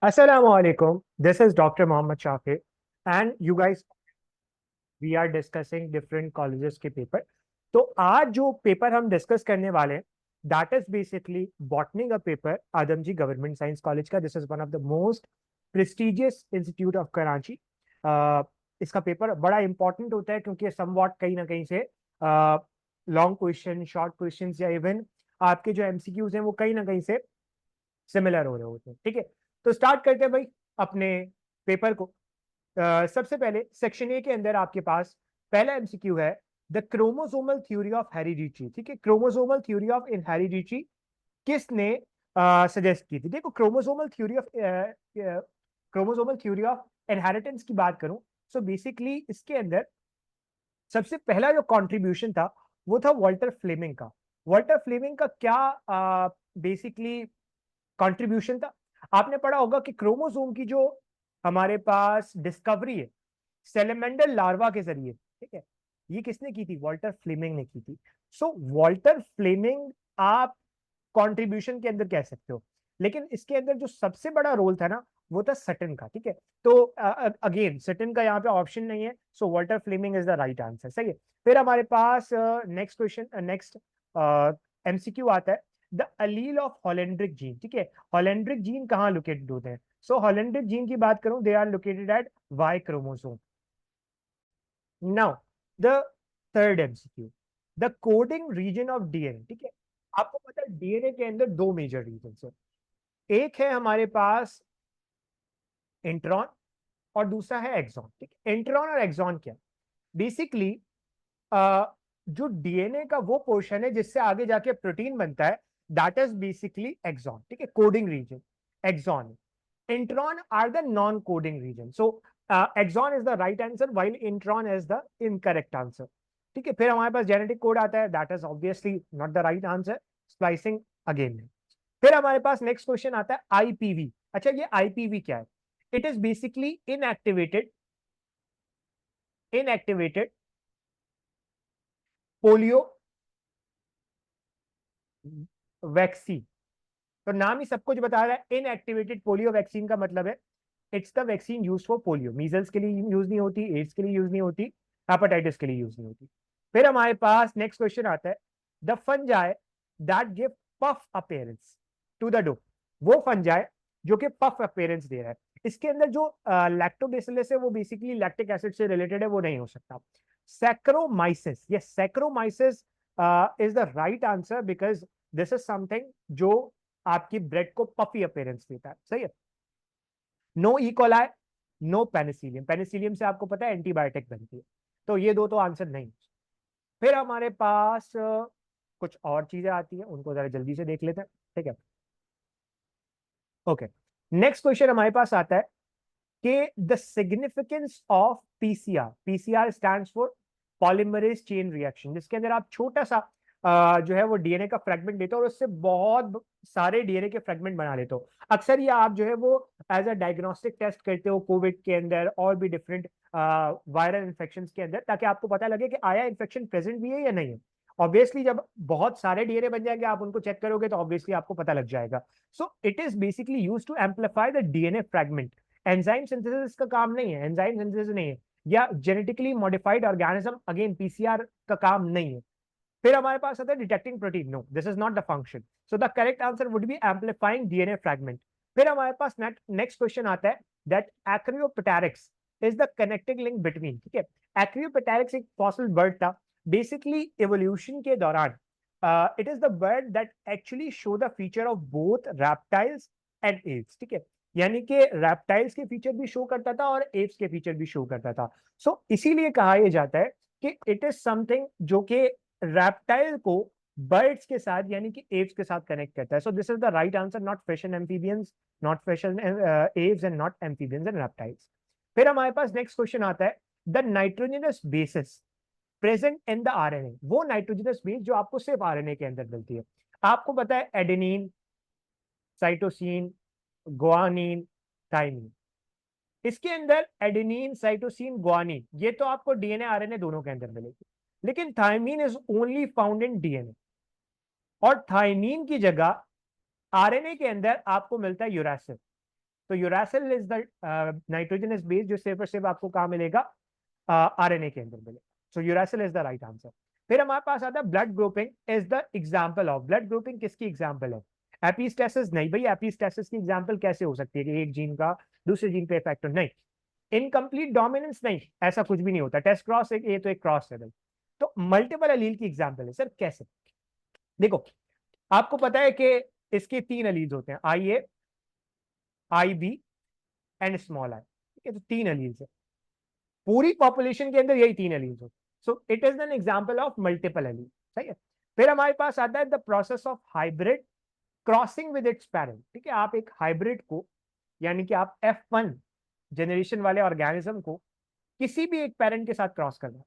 Assalamualaikum. This is Dr. Mohammed Shafir, and you guys, we are discussing different colleges के paper. तो आज जो paper हम discuss करने वाले हैं, दैट इज बेसिकली बॉटनी का पेपर आदमजी गवर्नमेंट साइंस कॉलेज का. This is one of the most prestigious institute of Karachi. इसका पेपर बड़ा इंपॉर्टेंट होता है क्योंकि समवॉट कहीं ना कहीं से लॉन्ग क्वेश्चन, शॉर्ट क्वेश्चन या इवन आपके जो एमसीक्यूज हैं वो कहीं ना कहीं से सिमिलर हो रहे होते हैं. ठीक है, तो स्टार्ट करते हैं भाई अपने पेपर को. सबसे पहले सेक्शन ए के अंदर आपके पास पहला एमसीक्यू है the chromosomal theory of heredity. ठीक है, chromosomal theory of in heredity किसने सजेस्ट की थी? देखो, क्रोमोसोमल थ्योरी ऑफ इनहेरिटेंस की बात करूं, सो बेसिकली इसके अंदर सबसे पहला जो कंट्रीब्यूशन था वो था वॉल्टर फ्लेमिंग का. वॉल्टर फ्लेमिंग का क्या बेसिकली कंट्रीब्यूशन था? आपने पढ़ा होगा कि क्रोमोसोम की जो हमारे पास डिस्कवरी है सेलेमेंडर लार्वा के जरिए, ठीक है, ये किसने की थी? वॉल्टर फ्लेमिंग ने की थी. सो वॉल्टर फ्लेमिंग आप कंट्रीब्यूशन के अंदर कह सकते हो, लेकिन इसके अंदर जो सबसे बड़ा रोल था ना वो था सटन का. ठीक है, तो अगेन सटन का यहाँ पे ऑप्शन नहीं है, so Walter Fleming is the right answer. सही है. फिर हमारे पास नेक्स्ट क्वेश्चन, नेक्स्ट एमसीक्यू आता है the allele of holandric gene. ठीक है, हॉलेंड्रिक जीन कहाँ लोकेटेड होते हैं? सो हॉलेंड्रिक जीन की बात करूं, they are located at Y chromosome. Now the third MCQ, the coding region of DNA. ठीक है, आपको पता है डीएनए के अंदर दो मेजर रीजन है. एक है हमारे पास इंट्रॉन और दूसरा है एक्सॉन. ठीक है, इंट्रॉन और एक्सॉन क्या? बेसिकली जो डीएनए का वो पोर्शन है जिससे आगे जाके प्रोटीन बनता है, दैट इज बेसिकली एक्सॉन. ठीक है, coding region exon. Intron are the non coding region. So exon is the right answer while intron is the incorrect answer. ठीक है, फिर हमारे पास जेनेटिक कोड आता है, that is obviously not the right answer. Splicing again. फिर हमारे पास नेक्स्ट क्वेश्चन आता है आईपीवी. अच्छा, ये आईपीवी क्या है? It is basically inactivated polio vaccine. तो नाम ही सब कुछ बता रहा है. इनएक्टिवेटेड पोलियो वैक्सीन का मतलब है it's the vaccine use for polio. Measles के लिए यूज नहीं होती, एड्स के लिए यूज नहीं होती, हेपेटाइटिस के लिए यूज नहीं होती. फिर हमारे पास नेक्स्ट क्वेश्चन आता है the fungi that give puff appearance to the dough. वो फंजाई जो कि पफ अपीयरेंस दे रहा है, इसके अंदर जो लैक्टोबैसिलस है वो बेसिकली लैक्टिक एसिड से रिलेटेड है, वो नहीं हो सकता. Saccharomyces, yes, saccharomyces is the right answer because this is something जो आपकी ब्रेड को पफी अपीयरेंस देता है. सही है. No E coli, no penicillium. Penicillium से आपको पता है एंटीबायोटिक बनती है, तो ये दो तो आंसर नहीं. फिर हमारे पास कुछ और चीजें आती हैं, उनको जरा जल्दी से देख लेते हैं. ठीक है, ओके. नेक्स्ट क्वेश्चन हमारे पास आता है कि the significance of PCR. PCR stands for polymerase chain reaction, जिसके अंदर आप छोटा सा जो है वो डीएनए का फ्रेगमेंट लेते हो और उससे बहुत सारे डीएनए के फ्रेगमेंट बना लेते हो. अक्सर ये आप जो है वो एज अ डायग्नोस्टिक टेस्ट करते हो कोविड के अंदर और भी डिफरेंट वायरल इन्फेक्शन के अंदर, ताकि आपको पता लगे कि आया इन्फेक्शन प्रेजेंट भी है या नहीं है. ऑब्वियसली जब बहुत सारे डीएनए बन जाएंगे आप उनको चेक करोगे तो ऑब्वियसली आपको पता लग जाएगा. So it is basically use to amplify the DNA fragment. Enzyme synthesis का काम नहीं है, एंजाइम सिंथेसिस नहीं है, या genetically modified organism, again PCR का काम नहीं है. फिर हमारे पास आता है detecting protein. No, this is not the function. So the correct answer would be amplifying DNA fragment. फिर हमारे पास नेक्स्ट क्वेश्चन आता है that archaeopteryx is the connecting link between. ठीक है, एक्रियोप्टेरिक्स एक फॉसिल बर्ड था. बेसिकली एवोल्यूशन के दौरान it is the bird that actually show the feature of both reptiles and Aves. ठीक है, यानी कि रैप्टाइल्स के फीचर भी शो करता था और एव्स के फीचर भी शो करता था. सो इसीलिए कहा यह जाता है कि इट इज समथिंग जो कि रैप्टाइल को बर्ड्स के साथ यानी कि एव्स के साथ कनेक्ट करता है. So this is the right answer, not fish and amphibians, not fish and Aves and not amphibians and reptiles. फिर हमारे पास नेक्स्ट क्वेश्चन आता है the nitrogenous bases present in the RNA. वो नाइट्रोजनस बेस जो आपको सिर्फ आरएनए के अंदर मिलती है. आपको पता है एडेनिन, साइटोसिन, ग्वानिन, थाइमिन. इसके अंदर एडेनिन, साइटोसिन, ग्वानिन ये तो आपको डीएनए आरएनए दोनों के अंदर मिलेगी, लेकिन thymine is only found in DNA. और थाइमिन की जगह आरएनए के अंदर आपको मिलता है यूरासिल. तो uracil is the nitrogenous base जो सिर्फ और सिर्फ आपको कहाँ मिलेगा, आरएनए के अंदर मिलेगा। So uracil is the right answer. फिर हमारे पास आता है blood grouping is the example of. Blood grouping किसकी एग्जाम्पल है? एपिस्टेसिस नहीं भाई, एपिस्टेसिस की एग्जाम्पल कैसे हो सकती है कि एक जीन का दूसरे जीन पे इफेक्ट हो? नहीं। इनकम्प्लीट डोमिनेंस नहीं, ऐसा कुछ भी नहीं होता। टेस्ट क्रॉस एक, ये तो एक क्रॉस है भाई। तो मल्टीपल एलील की एग्जाम्पल है। सर कैसे? देखो, आपको पता है कि इसके 3 एलील्स होते हैं, आई ए, आई बी एंड स्मॉल आई। ठीक है, तो 3 एलील्स है। पूरी पॉपुलेशन के अंदर यही 3 एलील्स होते हैं। सो it is an example of multiple allele. सही है। फिर हमारे पास आता है the process of hybrid crossing with its parent. ठीक है, आप एक हाइब्रिड को, यानी कि आप F1 जनरेशन वाले ऑर्गेनिज्म को किसी भी एक पेरेंट के साथ क्रॉस करना है,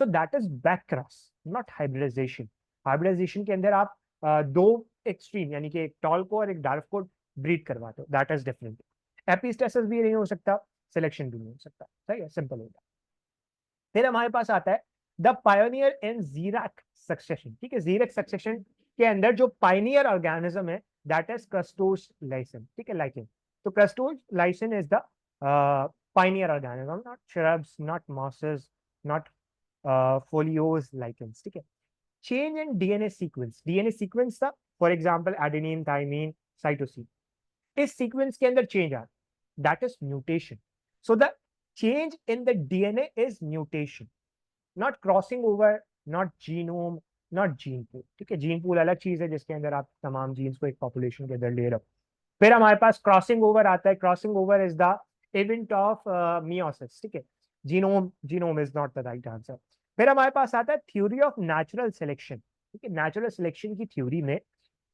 so that is back cross, not hybridisation. Hybridisation के अंदर आप दो एक्सट्रीम, यानी कि एक टॉल को और एक डार्क को ब्रीड करवाते हो, दैट इज डिफरेंट। एपिस्टेसिस भी नहीं हो सकता, सिलेक्शन भी नहीं हो सकता। सही है, सिंपल होगा। फिर हमारे पास आता है the pioneer in xerarch succession. ठीक है, जीरैक सक्सेशन के अंदर जो पायनियर ऑर्गेनिज्म है दैट इज क्रस्टोस लाइसन। ठीक है, लाइकेन। तो crustose lichen is the pioneer organism, not shrubs, not mosses, not folios, lichens। ठीक है। Change in DNA sequence. DNA sequence था for example adenine, thymine, cytosine. इस sequence के अंदर चेंज आ, that is mutation. So the change in the DNA is mutation, not crossing over, not genome, not gene pool। ठीक है, gene pool अलग चीज है जिसके अंदर आप तमाम जीन्स को एक पॉपुलेशन के अंदर ले रहे हो। फिर हमारे पास क्रॉसिंग ओवर आता है। Crossing over is the event of meiosis. ठीक है, genome is not the right answer. फिर हमारे पास आता है थ्योरी ऑफ नेचुरल सिलेक्शन। ठीक है, नेचुरल सिलेक्शन की थ्योरी में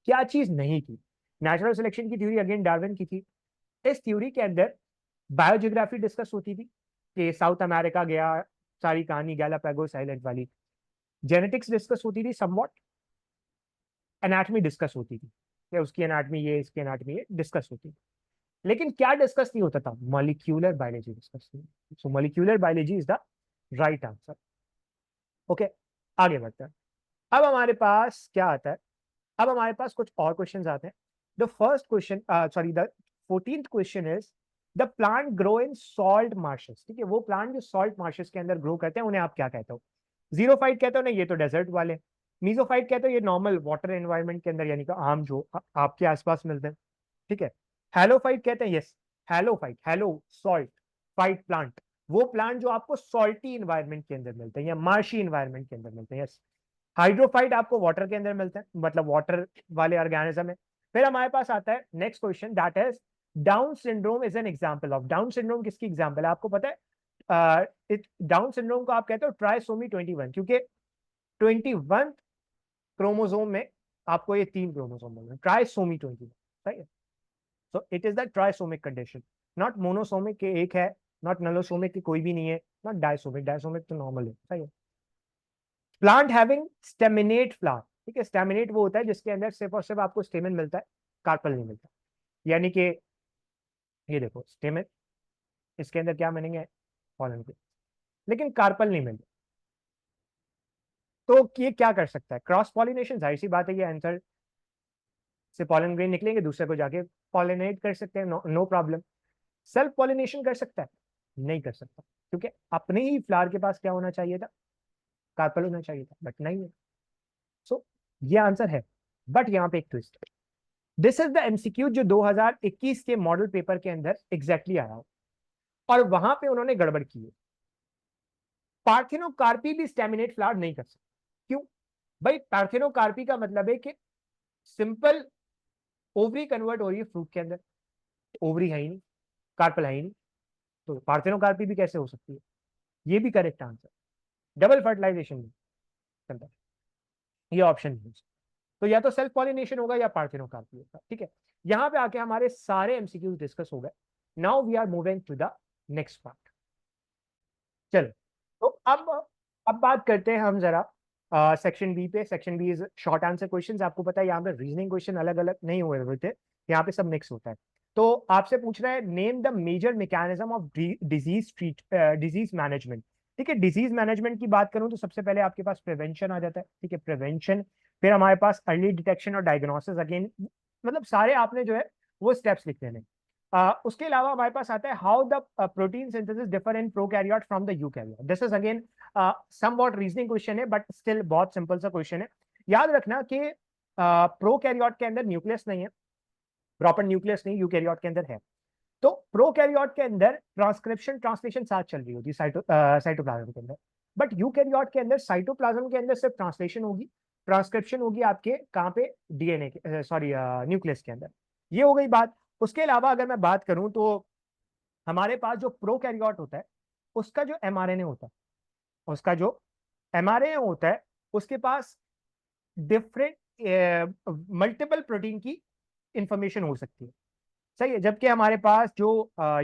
क्या चीज नहीं थी? नेचुरल सिलेक्शन की थ्योरी अगेन डार्विन की थी। इस थ्योरी के अंदर बायोजियोग्राफी डिस्कस होती थी कि साउथ अमेरिका गया, सारी कहानी गैलापागोस आइलैंड वाली। जेनेटिक्स डिस्कस होती थी समवॉट। एनाटमी डिस्कस होती थी कि उसकी एनाटमी ये, इसकी एनाटमी ये डिस्कस होती थी। लेकिन क्या डिस्कस नहीं होता था? मॉलिक्यूलर बायोलॉजी डिस्कस नहीं। So molecular biology is the right answer. Okay, आगे बढ़ते हैं। अब हमारे पास क्या आता है? अब हमारे पास कुछ और क्वेश्चंस आते हैं। The first question, sorry, the 14th question is the plant grow in salt marches. ठीक है, वो प्लांट जो सॉल्ट मार्शेस के अंदर ग्रो करते हैं उन्हें आप क्या कहते हो? जीरोफाइट कहते हो ना, ये तो डेजर्ट वाले। मीजोफाइट कहते हो ये नॉर्मल वाटर एनवायरनमेंट के अंदर, यानी कि आम जो आपके आसपास मिलते हैं। ठीक है। हैलोफाइट कहते हैं, yes, halophyte, halo salt, fight plant, वो प्लांट जो आपको सॉल्टी इन्वायरमेंट के अंदर मिलते हैं या मार्शी इन्वायरमेंट के अंदर मिलते हैं। यस। हाइड्रोफाइट आपको वाटर के अंदर मिलते हैं, मतलब वाटर वाले ऑर्गेनिज्म है। फिर हमारे पास आता है next question, that is down syndrome is an example of. Down syndrome किसकी एग्जांपल है आपको पता है? डाउन सिंड्रोम को आप कहते हो ट्राइसोमी 21, क्योंकि 21 क्रोमोसोम में आपको ये 3 क्रोमोसोम मिल रहे हैं, ट्राइसोमी 21। सही है। सो it is the trisomic condition, not monosomic के एक है, नॉट नलोसोमिक की कोई भी नहीं है, नॉट डायसोमिक। डायसोमिक तो नॉर्मल है। सही है। Plant having staminate flower. ठीक है, स्टेमिनेट वो होता है जिसके अंदर सिर्फ और सिर्फ आपको स्टेमन मिलता है, कार्पल नहीं मिलता। यानी कि ये देखो स्टेमन, इसके अंदर क्या मिलेंगे? पॉलन के, लेकिन कार्पल नहीं मिलता। तो ये क्या कर सकता है? क्रॉस पॉलिनेशन, जाहिर सी बात है, ये आंसर से पॉलन ग्रेन निकलेंगे, दूसरे को जाके पॉलिनेट कर सकते हैं, नो प्रॉब्लम। सेल्फ पॉलिनेशन कर सकता है? नहीं कर सकता, क्योंकि अपने ही फ्लावर के पास क्या होना चाहिए था? कार्पल होना चाहिए था, बट नहीं है। सो ये आंसर है। बट यहाँ पे एक twist, this is the MCQ जो 2021 के मॉडल पेपर के अंदर एग्जैक्टली आया हो, और वहां पे उन्होंने गड़बड़ की है। पार्थिनोकार्पी भी स्टेमिनेट फ्लावर नहीं कर सकते। क्यों भाई? पार्थिनोकार्पी का मतलब है कि सिंपल ओवरी कन्वर्ट हो रही है फ्रूट के अंदर, ओवरी है ही नहीं, कार्पल है ही नहीं, तो पार्थिनोकार्पी भी कैसे हो सकती है? ये भी करेक्ट आंसर। डबल फर्टिलाइजेशन नहीं चलता, ये ऑप्शन नहीं। तो या तो सेल्फ पॉलिनेशन होगा या पार्थिनोकार्पी होगा। ठीक है, यहां पे आके हमारे सारे एमसीक्यूज डिस्कस हो गए। Now we are moving to the next part. चलो, तो अब बात करते हैं हम जरा सेक्शन बी पे। Section B is short answer questions. आपको पता है यहाँ पे रीजनिंग क्वेश्चन अलग अलग नहीं हुए थे, यहाँ पे सब मिक्स होता है। तो आपसे पूछ रहा है name the major mechanism of disease management. ठीक है, डिजीज मैनेजमेंट की बात करूं तो सबसे पहले आपके पास प्रिवेंशन आ जाता है। ठीक है, प्रिवेंशन। फिर हमारे पास अर्ली डिटेक्शन और डायग्नोसिस, अगेन मतलब सारे आपने जो है वो स्टेप्स लिख देने। उसके अलावा हमारे पास आता है how the protein synthesis differ in prokaryote from the eukaryote. This is again somewhat reasoning question है, बट स्टिल बहुत सिंपल सा क्वेश्चन है। याद रखना कि प्रोकैरियोट के अंदर न्यूक्लियस नहीं है, प्रॉपर न्यूक्लियस नहीं यूकैरियोट के अंदर है। तो प्रोकैरियोट के अंदर ट्रांसक्रिप्शन ट्रांसलेशन साथ चल रही होती है साइटोप्लाज्म के अंदर, बट यूकैरियोट के अंदर साइटोप्लाज्म के अंदर सिर्फ ट्रांसलेशन होगी, ट्रांसक्रिप्शन होगी आपके कहाँ पे, डीएनए के, सॉरी न्यूक्लियस के अंदर। ये हो गई बात। उसके अलावा अगर मैं बात करूं तो हमारे पास जो प्रोकैरियोट होता है उसका जो एमआरएनए होता है, उसका जो एमआरएनए होता है उसके पास डिफरेंट मल्टीपल प्रोटीन की इंफॉर्मेशन हो सकती है, सही है। जबकि हमारे पास जो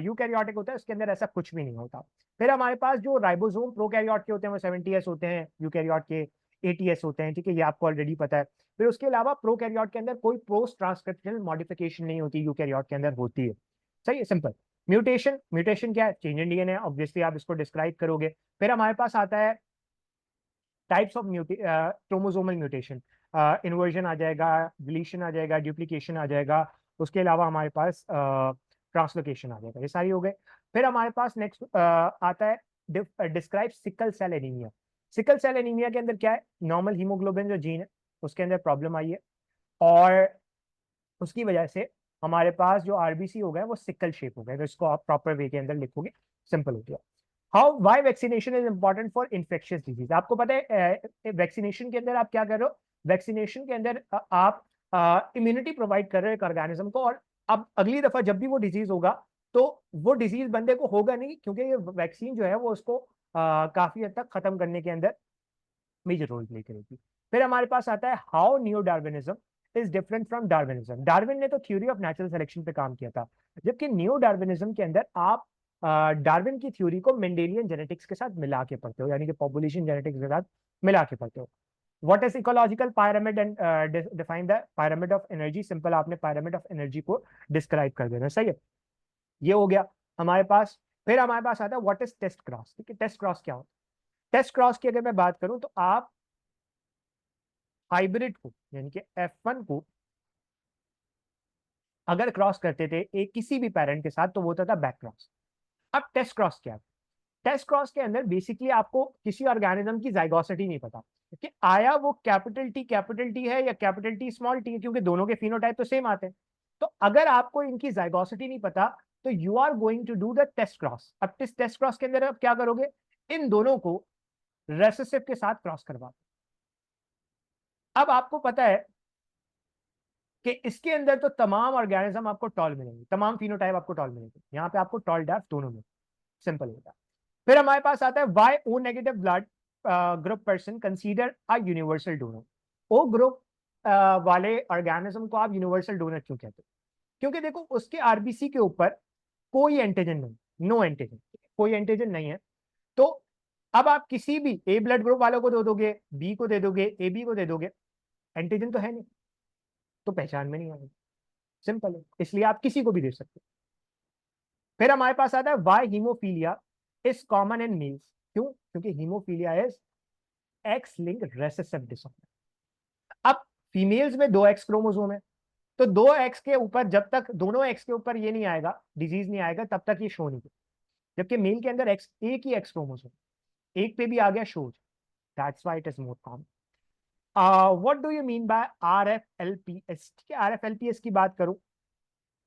यूकैरियोटिक होता है उसके अंदर ऐसा कुछ भी नहीं होता। फिर हमारे पास जो राइबोसोम प्रोकैरियोट के होते हैं वो 70s होते हैं, यूकैरियोट के 80s होते हैं, ठीक है, ये आपको ऑलरेडी पता है। फिर उसके अलावा प्रोकैरियोट के अंदर कोई पोस्ट ट्रांसक्रिप्शनल मॉडिफिकेशन नहीं होती, यूकैरियोट के अंदर होती है, सही है, सिंपल। म्यूटेशन, म्यूटेशन क्या है, चेंज इन डीएनए, ऑब्वियसली आप इसको डिस्क्राइब करोगे। फिर हमारे पास आता है types of chromosomal mutation, inversion आ जाएगा, डिलीशन आ जाएगा, डुप्लीकेशन आ जाएगा, उसके अलावा हमारे पास ट्रांसलोकेशन आ जाएगा, ये सारी हो गए। फिर हमारे पास नेक्स्ट आता है describe sickle cell anaemia. Sickle cell anaemia के अंदर क्या है, नॉर्मल हीमोग्लोबिन जो जीन है उसके अंदर प्रॉब्लम आई है, और उसकी वजह से हमारे पास जो आरबीसी हो गया वो सिकल शेप हो गया। तो इसको आप प्रॉपर वे के अंदर लिखोगे, सिंपल हो गया। How why vaccination is important for infectious disease. आपको पता है वैक्सीनेशन के अंदर आप क्या कर रहे हो, वैक्सीनेशन के अंदर आप इम्यूनिटी प्रोवाइड कर रहे हो एक ऑर्गेनिज्म को, और अब अगली दफा जब भी वो डिजीज होगा तो वो डिजीज बंदे को होगा नहीं, क्योंकि ये वैक्सीन जो है वो उसको काफी हद तक खत्म करने के अंदर मेजर रोल प्ले करेगी। फिर हमारे पास आता है how neo Darwinism is different from Darwinism. Darwin ने तो थ्योरी ऑफ नेचुरल सिलेक्शन पे काम किया था, जबकि नियो डार्विनिज्म के अंदर आप डार्विन की थ्योरी को मेंडेलियन जेनेटिक्स के साथ मिला के पढ़ते हो, यानी कि पॉपुलेशन जेनेटिक्स के साथ मिला के पढ़ते हो। What is ecological pyramid and define the pyramid of energy. Simple, आपने पायरामिड ऑफ एनर्जी को डिस्क्राइब कर देना, सही है, ये हो गया हमारे पास। फिर हमारे पास आता है व्हाट इज टेस्ट क्रॉस। ठीक है, टेस्ट क्रॉस क्या होता है, टेस्ट क्रॉस की अगर मैं बात करूं तो आप हाइब्रिड को यानी कि F1 को अगर क्रॉस करते थे एक किसी भी पेरेंट के साथ तो वो होता था बैक क्रॉस। अब टेस्ट क्रॉस क्या है, टेस्ट क्रॉस के अंदर बेसिकली आपको किसी ऑर्गेनिज्म की जाइगोसिटी नहीं पता कि आया वो कैपिटल टी है या कैपिटल टी स्मॉल टी है, क्योंकि दोनों के फिनोटाइप तो सेम आते हैं। तो अगर आपको इनकी जाइगोसिटी नहीं पता तो you are going to do the test cross. अब इस टेस्ट क्रॉस के अंदर आप क्या करोगे, इन दोनों को रेसेसिव के साथ क्रॉस करवा। अब आपको पता है कि इसके अंदर तो तमाम ऑर्गेनिज्म आपको टॉल मिलेंगे, तमाम फिनोटाइप आपको टॉल मिलेंगे, यहाँ पे आपको टॉल डैफ दोनों में, सिंपल होता है। फिर हमारे पास आता है why O negative blood group person consider a universal donor. O group वाले ऑर्गेनिज्म को आप यूनिवर्सल डोनर क्यों कहते हो, क्योंकि देखो उसके आरबीसी के ऊपर कोई एंटीजन नहीं, नो एंटीजन, कोई एंटीजन नहीं है। तो अब आप किसी भी ए ब्लड ग्रुप वालों को दे दोगे, बी को दे दोगे, ए बी को दे दोगे, एंटीजन तो है नहीं, तो पहचान में नहीं आएगी, सिंपल है, इसलिए आप किसी को भी दे सकते हो। फिर हमारे पास आता है why haemophilia is common in males. क्यों, क्योंकि haemophilia is X link recessive disorder. अब फीमेल्स में दो एक्स क्रोमोसोम है, तो दो एक्स के ऊपर जब तक दोनों एक्स के ऊपर ये नहीं आएगा, डिजीज नहीं आएगा, तब तक ये शो नहीं करेगा। जबकि मेल के अंदर एक्स, एक ही एक्स क्रोमोसोम, एक पे भी आ गया shows, that's why it is more common. What do you mean by RFLPS। ठीक है, RFLPS की बात करूं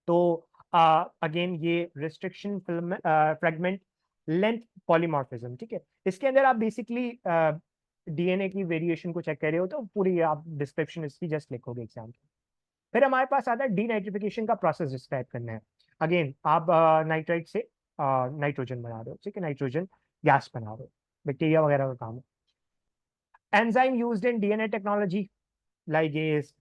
तो अगेन ये restriction film fragment length polymorphism, ठीक है, इसके अंदर आप बेसिकली डीएनए की वेरिएशन को चेक कर रहे हो, तो पूरी आप डिस्क्रिप्शन इसकी जस्ट लिखोगे एग्जाम के। फिर हमारे पास आता है डीनाइट्रिफिकेशन का प्रोसेस डिस्क्राइब करना है। अगेन आप नाइट्राइट से नाइट्रोजन बना रहे हो, ठीक है, नाइट्रोजन गैस बना रहे हो, बैक्टीरिया वगैरह का काम है। Enzyme used in DNA technology, ligase,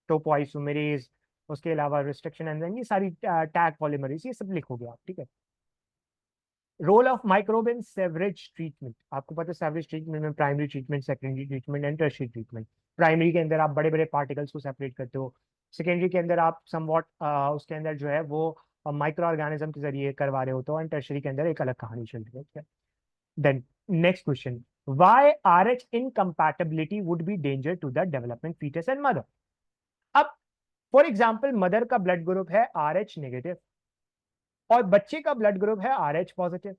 topoisomerase, उसके अलावा रिस्ट्रिक्शन एंजाइम, ये सारी टैग पॉलीमरेज, ये सब लिखोगे आप, ठीक है। Role of microbe in sewerage treatment. आपको पता है सेवरेज ट्रीटमेंट में primary treatment, secondary treatment and tertiary treatment. Primary के अंदर आप बड़े बड़े पार्टिकल्स को सेपरेट करते हो, सेकेंडरी के अंदर आप समवॉट उसके अंदर जो है वो माइक्रो ऑर्गेनिज्म के जरिए करवा रहे होते हो, एंड टर्शियरी के अंदर एक अलग कहानी चल रही है। Then next question, why RH incompatibility would be danger to the development foetus and mother. अब फॉर एग्जाम्पल मदर का ब्लड ग्रुप है RH नेगेटिव, और बच्चे का ब्लड ग्रुप है RH पॉजिटिव।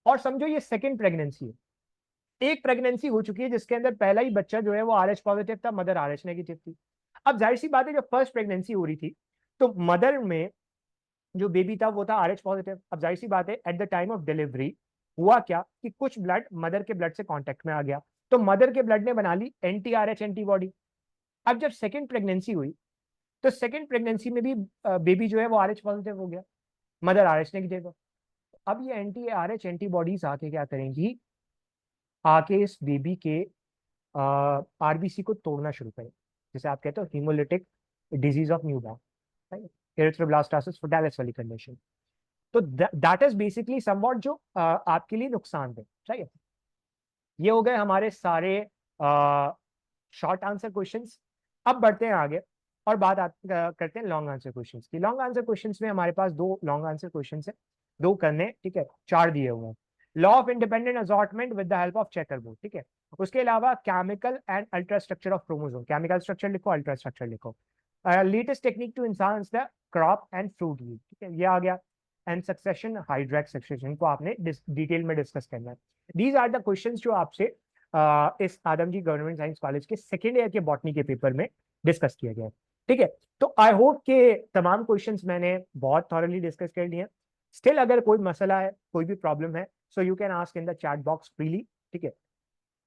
और समझो ये सेकेंड प्रेगनेंसी है, एक प्रेगनेंसी हो चुकी है जिसके अंदर पहला ही बच्चा जो है वो RH पॉजिटिव था, मदर RH नेगेटिव थी। अब जाहिर सी बात है, जब फर्स्ट प्रेगनेंसी हो रही थी तो मदर में जो बेबी था वो था RH पॉजिटिव। अब जाहिर सी बात है, at the time of delivery हुआ क्या कि कुछ ब्लड मदर के ब्लड से कांटेक्ट में आ गया, तो मदर के ब्लड ने बना ली anti-RH एंटीबॉडी। अब जब सेकेंड प्रेगनेंसी हुई तो सेकेंड प्रेगनेंसी में भी बेबी जो है वो RH पॉजिटिव हो गया, मदर RH नेगेटिव। अब ये anti-RH एंटीबॉडीज आके क्या करेंगी, आके इस बेबी के RBC को तोड़ना शुरू करें, जिसे आप कहते हो haemolytic disease of newborn, erythroblastosis fetalis वाली कंडीशन। तो दैट इज बेसिकली समवॉट जो आपके लिए नुकसान है। ठीक है, ये हो गए हमारे सारे शॉर्ट आंसर क्वेश्चंस। अब बढ़ते हैं आगे और करते हैं लॉन्ग आंसर क्वेश्चंस की। लॉन्ग आंसर क्वेश्चंस में हमारे पास दो लॉन्ग आंसर क्वेश्चंस है, दो करने, ठीक है, चार दिए हुए हैं। Law of independent assortment with the help of checker board, ठीक है। उसके अलावा chemical and ultra structure of chromosome, chemical structure लिखो, अल्ट्रा स्ट्रक्चर लिखो। Latest technique to enhance the crop and fruit yield, ठीक है, ये आ गया। एंड सक्सेशन, हाइड्रैक सक्सेशन को आपने डिटेल में डिस्कस करना है। दीज आर द क्वेश्चंस जो आपसे इस आदमजी गवर्नमेंट साइंस कॉलेज के सेकेंड ईयर के बॉटनी के पेपर में डिस्कस किया गया है। ठीक है, तो आई होप के तमाम क्वेश्चंस मैंने बहुत थॉरली डिस्कस कर लिए हैं। स्टिल अगर कोई मसला है, कोई भी प्रॉब्लम है, so you can ask in the chat box freely, ठीक है।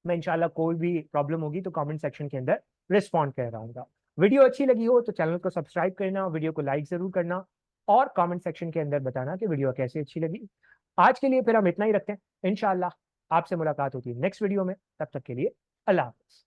मैं इंशाल्लाह कोई भी प्रॉब्लम होगी तो कमेंट सेक्शन के अंदर रिस्पॉन्ड कर रहा। वीडियो अच्छी लगी हो तो चैनल को सब्सक्राइब करना, वीडियो को लाइक जरूर करना और कमेंट सेक्शन के अंदर बताना कि वीडियो कैसी अच्छी लगी। आज के लिए फिर हम इतना ही रखते हैं, इंशाल्लाह आपसे मुलाकात होती है नेक्स्ट वीडियो में। तब तक के लिए अल्लाह हाफिज।